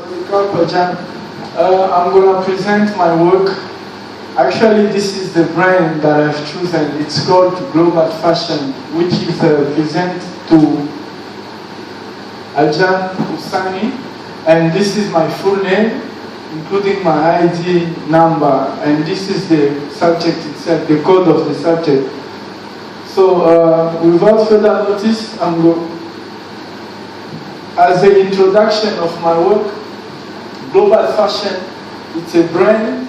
I'm going to present my work. Actually, this is the brand that I've chosen. It's called Global Fashion, which is present to Aljan Usani. And this is my full name, including my ID number. And this is the subject itself, the code of the subject. So without further notice, I'm going, as an introduction of my work, Global Fashion, it's a brand,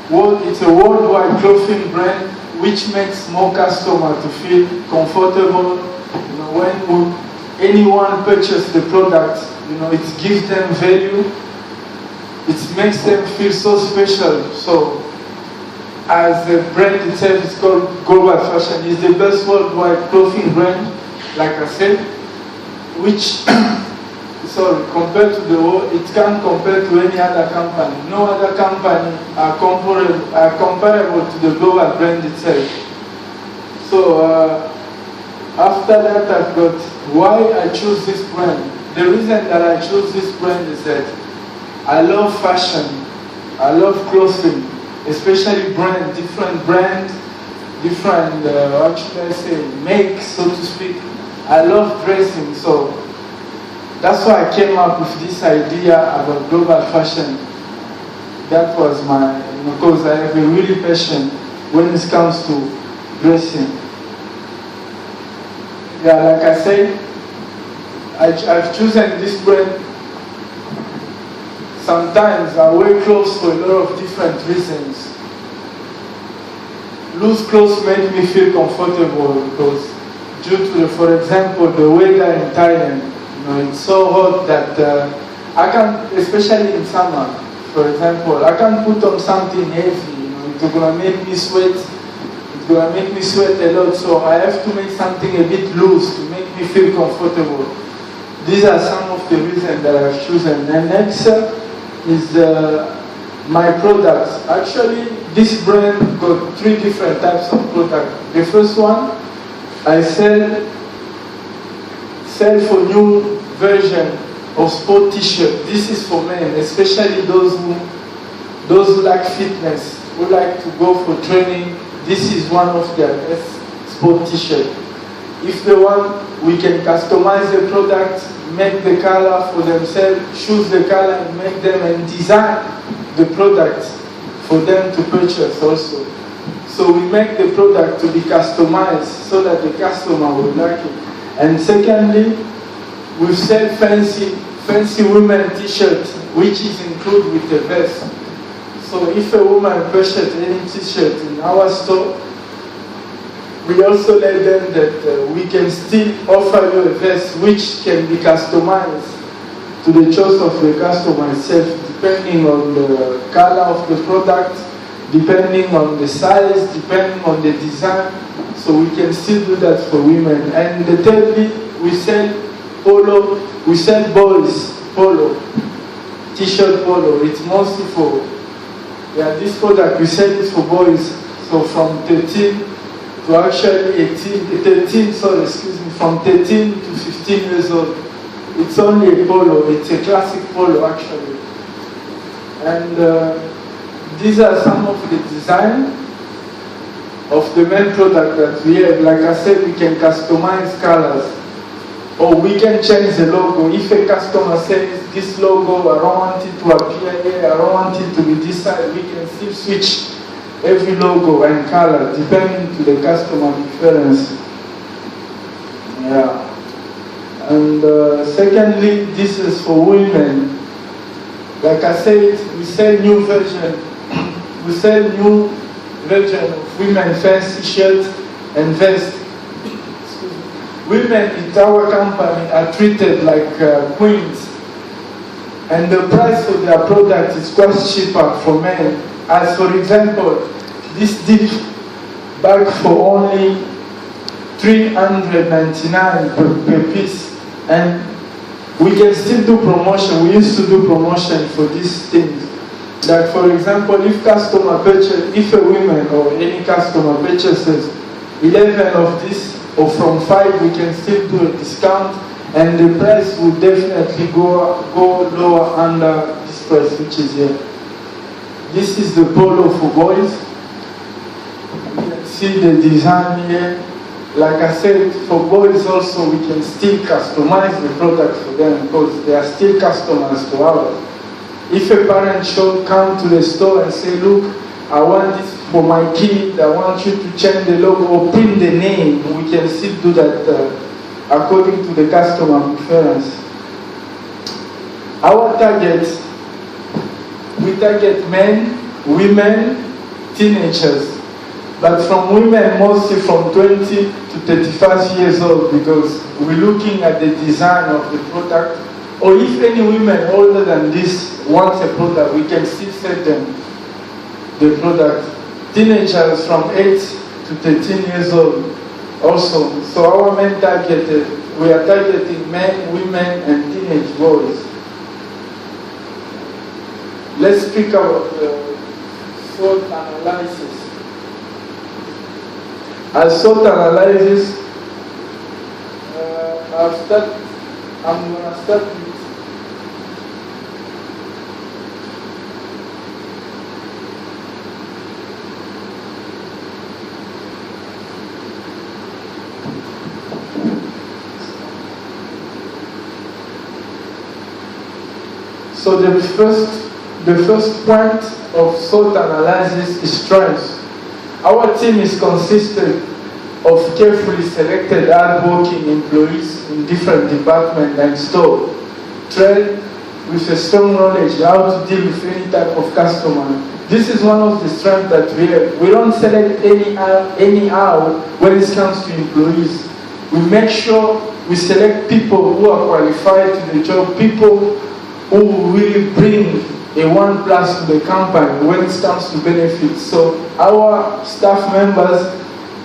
it's a worldwide clothing brand which makes more customers to feel comfortable. You know, when anyone purchases the product, you know, it gives them value. It makes them feel so special. So, as the brand itself is called Global Fashion, it's the best worldwide clothing brand, like I said, which sorry, compared to the world, it can't compare to any other company. No other company are comparable to the global brand itself. So after that, I've got why I choose this brand. The reason that I choose this brand is that I love fashion, I love clothing, especially different brand, different, what should I say, make, so to speak. I love dressing, so that's why I came up with this idea about global fashion. That was my, because I have a really passion when it comes to dressing. Yeah, like I said, I've chosen this brand. Sometimes I wear clothes for a lot of different reasons. Loose clothes make me feel comfortable because due to, for example, the weather in Thailand, it's so hot that I can, especially in summer, for example, I can put on something heavy. It's gonna make me sweat. It's gonna make me sweat a lot. So I have to make something a bit loose to make me feel comfortable. These are some of the reasons that I've chosen. And next is my products. Actually, this brand got 3 different types of products. The first one, I sell for new version of sport t-shirt. This is for men, especially those who like fitness, who like to go for training. This is one of their best sport t-shirt. If they want, we can customize the product, make the color for themselves, choose the color and make them, and design the product for them to purchase also. So we make the product to be customized so that the customer will like it. And secondly, we sell fancy women t-shirt, which is included with the vest. So if a woman purchases any t-shirt in our store, we also let them that we can still offer you a vest which can be customized to the choice of the customer itself, depending on the color of the product, depending on the size, depending on the design. So we can still do that for women. And thirdly, we sell polo, we sell boys polo, t-shirt polo. It's mostly for, this product we sell it for boys. So from 13 to actually 13, from 13 to 15 years old. It's only a polo, it's a classic polo actually. And these are some of the design of the main product that we have. Like I said, we can customize colors, or we can change the logo. If a customer says, this logo, I don't want it to appear here, I don't want it to be this side, we can still switch every logo and color depending to the customer preference. Yeah. And secondly, this is for women. Like I said, we sell new version. We sell new version of women fancy shirts and vests. Women in our company are treated like queens, and the price for their product is quite cheaper for men. As for example, this deep bag for only $399 per piece, and we can still do promotion. We used to do promotion for these things. Like for example, if a woman or any customer purchases 11 of this, or from 5, we can still do a discount and the price will definitely go lower under this price, which is here. This is the polo for boys. You can see the design here. Like I said, for boys also we can still customize the product for them because they are still customers to ours. If a parent should come to the store and say, look, I want this for my kid, I want you to change the logo or print the name, we can still do that according to the customer preference. Our target, we target men, women, teenagers. But from women, mostly from 20 to 35 years old, because we're looking at the design of the product. Or if any women older than this wants a product, we can still sell them the product. Teenagers from 8 to 13 years old also. So our main target, we are targeting men, women, and teenage boys. Let's speak about SWOT analysis. As SWOT analysis, I'm going to start with so the first point of SWOT analysis is strengths. Our team is consisted of carefully selected hard-working employees in different departments and stores, trained with a strong knowledge how to deal with any type of customer. This is one of the strengths that we have. We don't select anyhow when it comes to employees. We make sure we select people who are qualified to the job, people who really bring a 1+ to the company when it comes to benefits. So our staff members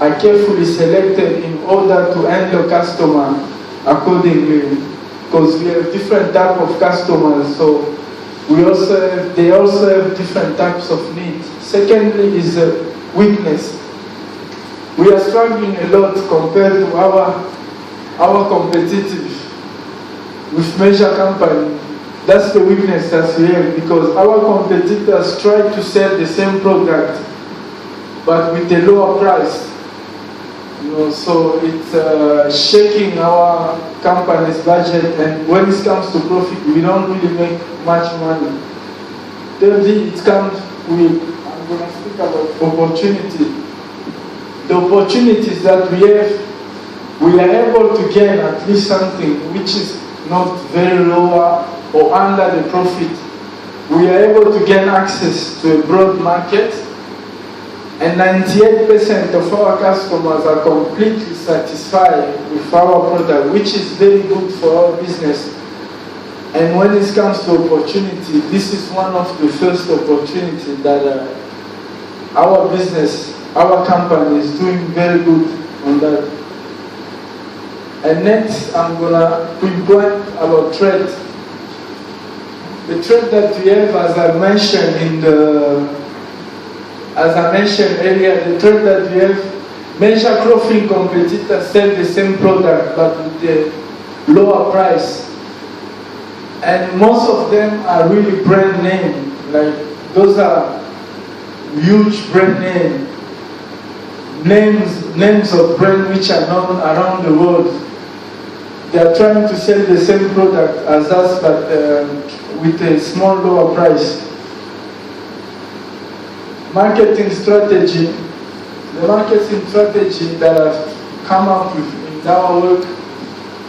are carefully selected in order to handle customer accordingly, because we have different type of customers. So they also have different types of needs. Secondly is weakness. We are struggling a lot compared to our competitive with major company. That's the weakness that we have, because our competitors try to sell the same product but with a lower price. So it's shaking our company's budget, and when it comes to profit, we don't really make much money. Thirdly, I'm going to speak about opportunity. The opportunities that we have, we are able to gain at least something which is not very lower or under the profit. We are able to gain access to a broad market, and 98% of our customers are completely satisfied with our product, which is very good for our business. And when it comes to opportunity, this is one of the first opportunities that our business, our company is doing very good on that. And next, I'm going to pinpoint about trade. The trade that we have, as I mentioned earlier, the trade that we have, major clothing competitors sell the same product but with a lower price. And most of them are really brand name, like those are huge brand names of brand which are known around the world. They are trying to sell the same product as us, but with a small lower price. Marketing strategy. The marketing strategy that I've come up with in our work,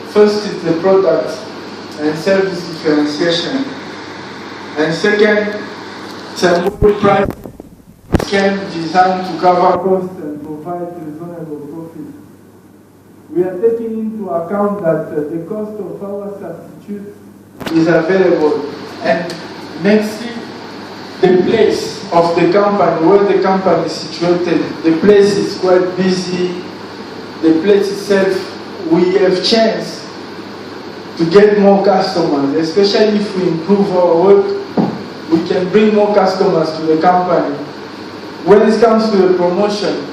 first is the product and service differentiation. And second, it's a multi-price scheme designed to cover costs and provide reasonable profit. We are taking into account that the cost of our substitute is available. And nextly, the place of the company, where the company is situated, the place is quite busy. The place itself, we have chance to get more customers, especially if we improve our work, we can bring more customers to the company. When it comes to the promotion,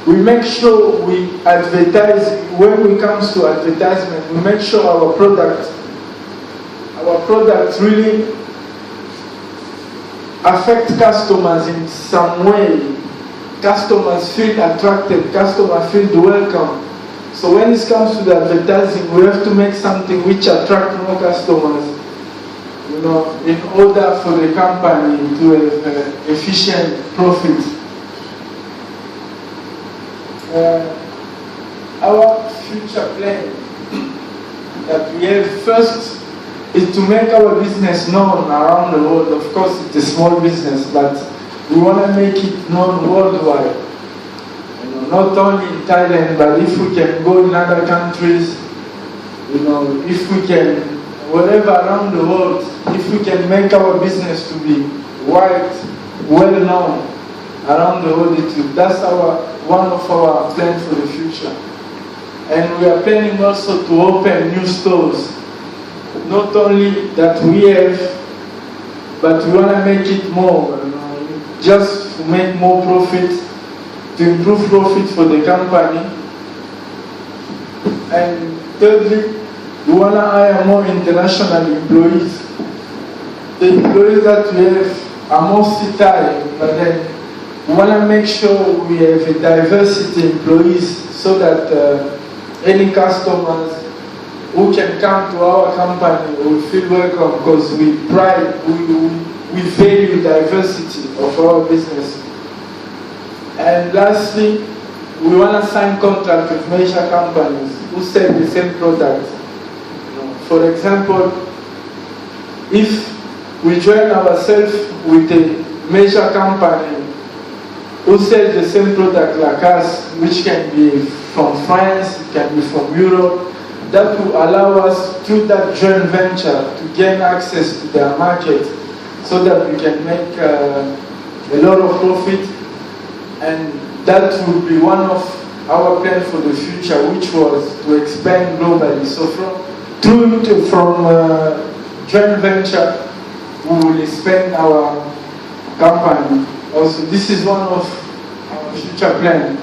we make sure we advertise. When it comes to advertisement, we make sure our product really affect customers in some way. Customers feel attracted, customers feel welcome. So when it comes to the advertising, we have to make something which attract more customers, in order for the company to have efficient profit. Our future plan that we have first is to make our business known around the world. Of course, it's a small business, but we want to make it known worldwide. Not only in Thailand, but if we can go in other countries, if we can, whatever around the world, if we can make our business to be well known around the world, that's one of our plans for the future. And we are planning also to open new stores. Not only that we have, but we want to make it more, just to make more profit, to improve profit for the company. And thirdly, we want to hire more international employees. The employees that we have are mostly Thai, but then we want to make sure we have a diversity employees so that any customers who can come to our company will feel welcome, because we value diversity of our business. And lastly, we want to sign contract with major companies who sell the same product. For example, if we join ourselves with a major company who sells the same product like us, which can be from France, it can be from Europe, that will allow us, through that joint venture, to gain access to their market so that we can make a lot of profit. And that will be one of our plans for the future, which was to expand globally. So from joint venture, we will expand our company. Also, this is one of our future plans.